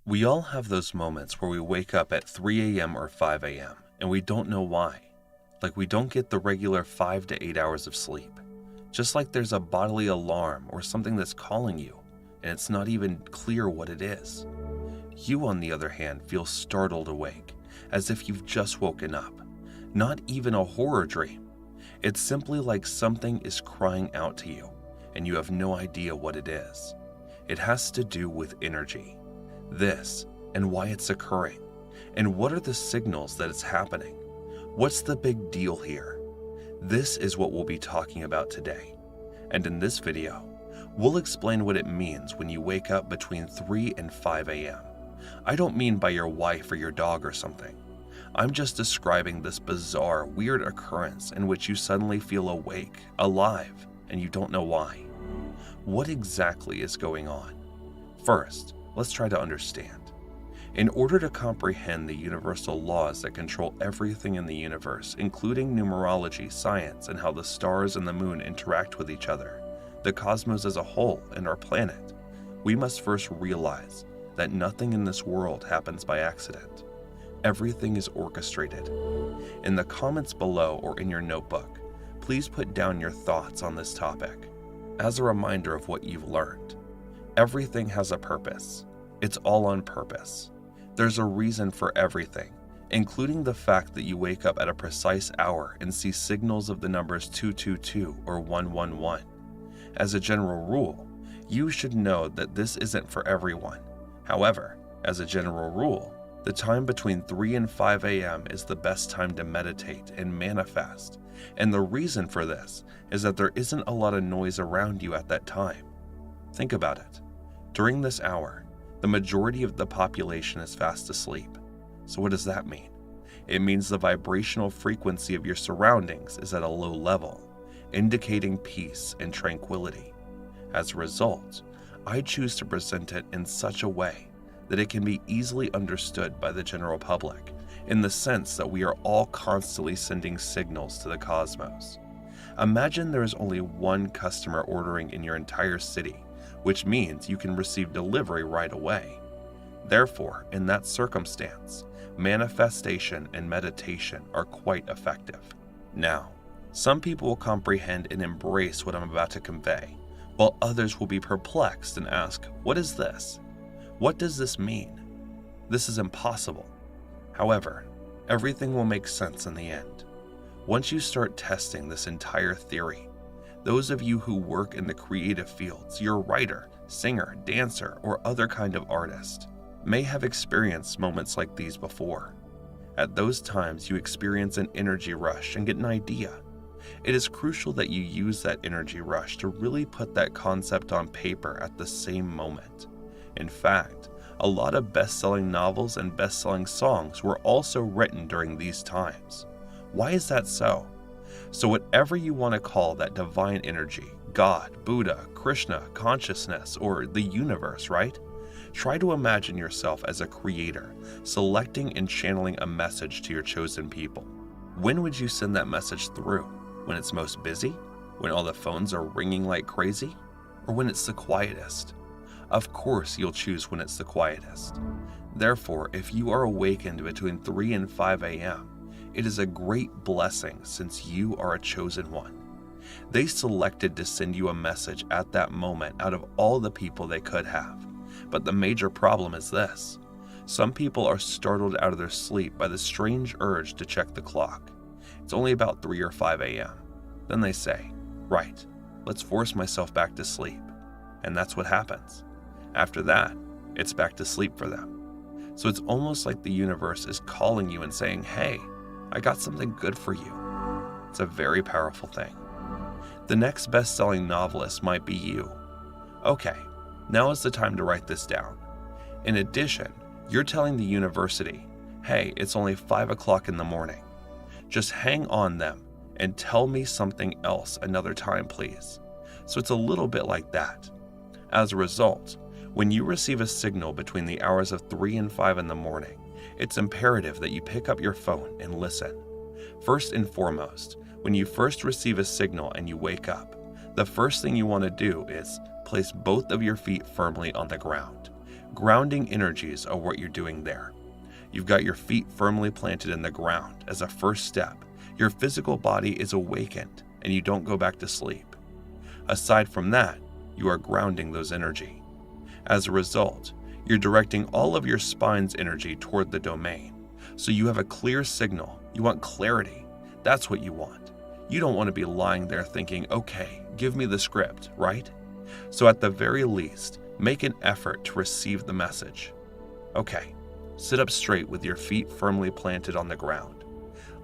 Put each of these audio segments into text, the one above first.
We all have those moments where we wake up at 3 a.m. or 5 a.m. and we don't know why. Like we don't get the regular 5 to 8 hours of sleep. Just like there's a bodily alarm or something that's calling you, and it's not even clear what it is. You, on the other hand, feel startled awake, as if you've just woken up. Not even a horror dream. It's simply like something is crying out to you, and you have no idea what it is. It has to do with energy. This, and why it's occurring, and what are the signals that it's happening? What's the big deal here? This is what we'll be talking about today. And in this video, we'll explain what it means when you wake up between 3 and 5 a.m. I don't mean by your wife or your dog or something. I'm just describing this bizarre, weird occurrence in which you suddenly feel awake, alive, and you don't know why. What exactly is going on? First, let's try to understand. In order to comprehend the universal laws that control everything in the universe, including numerology, science, and how the stars and the moon interact with each other, the cosmos as a whole, and our planet, we must first realize that nothing in this world happens by accident. Everything is orchestrated. In the comments below or in your notebook, please put down your thoughts on this topic. As a reminder of what you've learned, everything has a purpose. It's all on purpose. There's a reason for everything, including the fact that you wake up at a precise hour and see signals of the numbers 222 or 111. As a general rule, you should know that this isn't for everyone. However, as a general rule, the time between 3 and 5 a.m. is the best time to meditate and manifest, and the reason for this is that there isn't a lot of noise around you at that time. Think about it. During this hour, the majority of the population is fast asleep. So what does that mean? It means the vibrational frequency of your surroundings is at a low level, indicating peace and tranquility. As a result, I choose to present it in such a way that it can be easily understood by the general public, in the sense that we are all constantly sending signals to the cosmos. Imagine there is only one customer ordering in your entire city, which means you can receive delivery right away. Therefore, in that circumstance, manifestation and meditation are quite effective. Now, some people will comprehend and embrace what I'm about to convey, while others will be perplexed and ask, what is this? What does this mean? This is impossible. However, everything will make sense in the end. Once you start testing this entire theory, those of you who work in the creative fields, you're a writer, singer, dancer, or other kind of artist, may have experienced moments like these before. At those times, you experience an energy rush and get an idea. It is crucial that you use that energy rush to really put that concept on paper at the same moment. In fact, a lot of best-selling novels and best-selling songs were also written during these times. Why is that so? So whatever you want to call that divine energy, God, Buddha, Krishna, consciousness, or the universe, right? Try to imagine yourself as a creator, selecting and channeling a message to your chosen people. When would you send that message through? When it's most busy? When all the phones are ringing like crazy? Or when it's the quietest? Of course you'll choose when it's the quietest. Therefore, if you are awakened between 3 and 5 a.m., it is a great blessing since you are a chosen one. They selected to send you a message at that moment out of all the people they could have. But the major problem is this. Some people are startled out of their sleep by the strange urge to check the clock. It's only about 3 or 5 a.m. Then they say, right, let's force myself back to sleep. And that's what happens. After that, it's back to sleep for them. So it's almost like the universe is calling you and saying, hey, I got something good for you. It's a very powerful thing. The next best-selling novelist might be you. Okay, now is the time to write this down. In addition, you're telling the university, hey, it's only 5 o'clock in the morning. Just hang on them and tell me something else another time, please. So it's a little bit like that. As a result, when you receive a signal between the hours of 3 and 5 in the morning, it's imperative that you pick up your phone and listen. First and foremost, when you first receive a signal and you wake up, the first thing you want to do is place both of your feet firmly on the ground. Grounding energies are what you're doing there. You've got your feet firmly planted in the ground as a first step. Your physical body is awakened and you don't go back to sleep. Aside from that, you are grounding those energy. As a result, you're directing all of your spine's energy toward the domain. So you have a clear signal. You want clarity. That's what you want. You don't want to be lying there thinking, okay, give me the script, right? So at the very least, make an effort to receive the message. Okay, sit up straight with your feet firmly planted on the ground.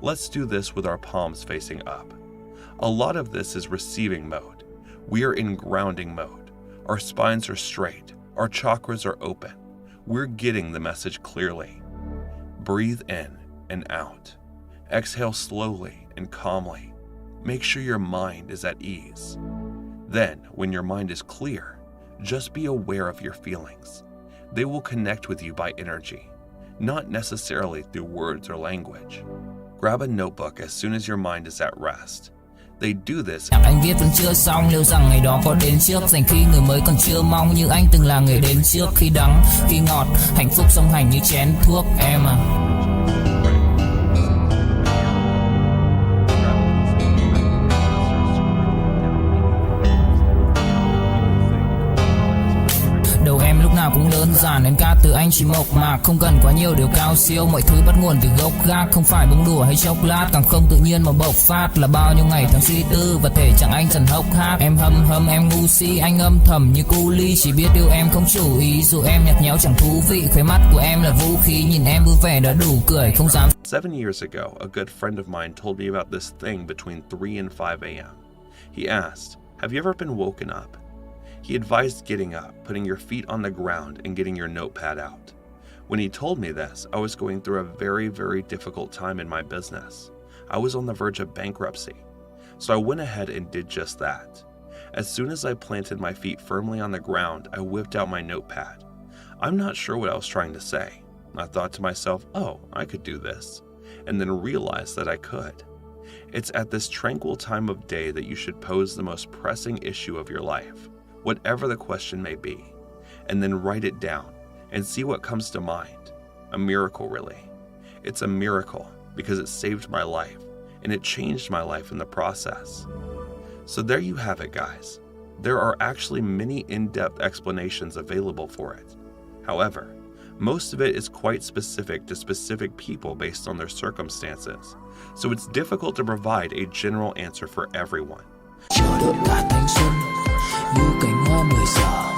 Let's do this with our palms facing up. A lot of this is receiving mode. We are in grounding mode. Our spines are straight. Our chakras are open. We're getting the message clearly. Breathe in and out. Exhale slowly and calmly. Make sure your mind is at ease. Then, when your mind is clear, just be aware of your feelings. They will connect with you by energy, not necessarily through words or language. Grab a notebook as soon as your mind is at rest. They do this. Anh viết vẫn chưa xong, liệu rằng ngày đó có đến trước, dành khi người mới còn chưa mong như anh từng là người đến trước, khi đắng, khi ngọt, hạnh phúc song hành như chén thuốc em à. Đầu em lúc nào cũng đơn giản, em ca từ anh chỉ mộc mạc, không cần quá nhiều điều cao siêu, mọi thứ bắt nguồn từ gốc gác, không phải bông đùa hay chốc lát, càng không tự nhiên mà bộc phát, là bao nhiêu ngày tháng suy tư và thể chẳng anh dần hốc hác. Em hâm em ngu si, anh âm thầm như cu ly, chỉ biết yêu em không chủ ý, dù em nhạt nhẽo chẳng thú vị, khóe mắt của em là vũ khí, nhìn em vui vẻ đã đủ cười, không dám. 7 years ago, a good friend of mine told me about this thing between 3 and 5 a.m. He asked, "Have you ever been woken up?" He advised getting up, putting your feet on the ground, and getting your notepad out. When he told me this, I was going through a very, very difficult time in my business. I was on the verge of bankruptcy. So I went ahead and did just that. As soon as I planted my feet firmly on the ground, I whipped out my notepad. I'm not sure what I was trying to say. I thought to myself, oh, I could do this, and then realized that I could. It's at this tranquil time of day that you should pose the most pressing issue of your life, whatever the question may be, and then write it down and see what comes to mind. A miracle, really. It's a miracle because it saved my life and it changed my life in the process. So there you have it, guys. There are actually many in-depth explanations available for it. However, most of it is quite specific to specific people based on their circumstances, so it's difficult to provide a general answer for everyone. Chờ đợi cả thanh xuân như cánh hoa 10 giờ,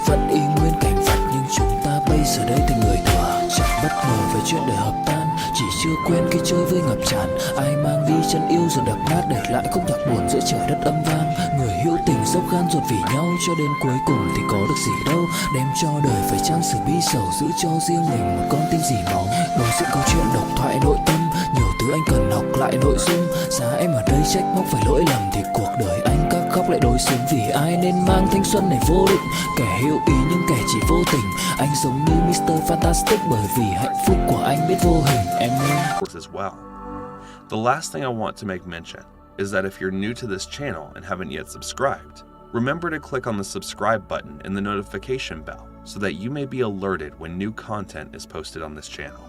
vẫn y nguyên cảnh vật nhưng chúng ta bây giờ đây thành người thừa, chẳng bất ngờ về chuyện đời hợp tan, chỉ chưa quen khi chơi với ngập tràn, ai mang đi chân yêu rồi đập nát để lại khúc nhạc buồn giữa trời đất âm vang, người hữu tình dốc gan ruột vì nhau cho đến cuối cùng thì có được gì đâu, đem cho đời phải trang sử bi sầu, giữ cho riêng mình một con tim dỉ máu, đối diện câu chuyện độc thoại nội tâm, nhiều thứ anh cần học lại nội dung, giá em ở đây trách móc phải lỗi lầm thì cuộc đời anh các khóc lại đối xứng, vì ai nên mang thanh xuân này vô định, kẻ hữu ý nhưng kẻ chỉ vô tình, anh giống như Mr. Fantastic bởi vì hạnh phúc của anh biết vô hình em ơi. As well. The last thing I want to make mention is that if you're new to this channel and haven't yet subscribed, remember to click on the subscribe button and the notification bell so that you may be alerted when new content is posted on this channel.